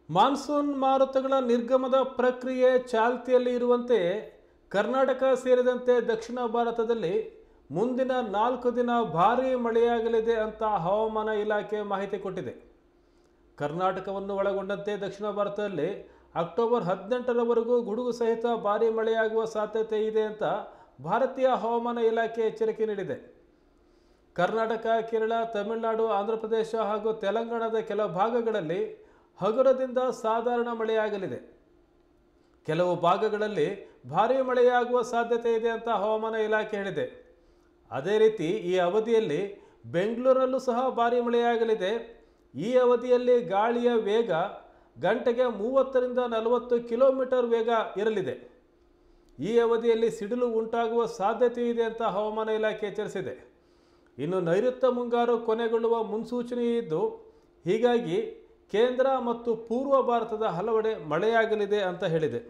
Monsoon ಮಾರುತಗಳ ನಿರ್ಗಮದ ಪ್ರಕ್ರಿಯೆ ಚಾಲ್ತಿಯಲ್ಲಿ ಇರುವಂತೆ ಕರ್ನಾಟಕ ಸೇರಿದಂತೆ ದಕ್ಷಿಣ ಭಾರತದಲ್ಲಿ ಮುಂದಿನ 4 ದಿನ ಭಾರೀ ಮಳೆಯಾಗಲಿದೆ ಅಂತ ಹವಾಮಾನ ಇಲಾಖೆ ಮಾಹಿತಿ ಕೊಟ್ಟಿದೆ. ಕರ್ನಾಟಕವನ್ನು ಒಳಗೊಂಡಂತೆ ದಕ್ಷಿಣ ಭಾರತದಲ್ಲಿ ಅಕ್ಟೋಬರ್ 18ರವರೆಗೂ ಗುಡುಗು ಸಹಿತ ಭಾರೀ ಮಳೆಯಾಗುವ ಸಾಧ್ಯತೆ ಇದೆ ಅಂತ ಭಾರತೀಯ ಹವಾಮಾನ ಇಲಾಖೆ ಎಚ್ಚರಿಕೆ ನೀಡಿದೆ. ಕರ್ನಾಟಕ, ಕೇರಳ, ತಮಿಳುನಾಡು, ಆಂಧ್ರಪ್ರದೇಶ ಹಾಗೂ ತೆಲಂಗಾಣದ ಕೆಲ ಭಾಗಗಳಲ್ಲಿ ಹಗುರದಿಂದ ಸಾಧಾರಣ ಮಳೆಯಾಗಲಿದೆ. ಕೆಲವು ಭಾಗಗಳಲ್ಲಿ ಭಾರೀ ಮಳೆಯಾಗುವ ಸಾಧ್ಯತೆ ಇದೆ ಅಂತ ಹವಾಮಾನ ಇಲಾಖೆ ಹೇಳಿದೆ. ಅದೇ ರೀತಿ ಈ ಅವಧಿಯಲ್ಲಿ ಬೆಂಗಳೂರಲ್ಲೂ ಸಹ ಭಾರೀ ಮಳೆಯಾಗಲಿದೆ. ಈ ಅವಧಿಯಲ್ಲಿ ಗಾಳಿಯ ವೇಗ ಗಂಟೆಗೆ 30ರಿಂದ 40 ಕಿಲೋಮೀಟರ್ ವೇಗ ಇರಲಿದೆ. ಈ ಅವಧಿಯಲ್ಲಿ ಸಿಡಿಲು ಉಂಟಾಗುವ ಸಾಧ್ಯತೆ ಇದೆ ಅಂತ ಹವಾಮಾನ ಇಲಾಖೆ ಎಚ್ಚರಿಸಿದೆ. ಇನ್ನು ನೈಋತ್ಯ ಮುಂಗಾರು ಕೊನೆಗೊಳ್ಳುವ ಮುನ್ಸೂಚನೆ ಇದ್ದು, ಹೀಗಾಗಿ ಕೇಂದ್ರ ಮತ್ತು ಪೂರ್ವ ಭಾರತದ ಹಲವೆಡೆ ಮಳೆಯಾಗಲಿದೆ ಅಂತ ಹೇಳಿದೆ.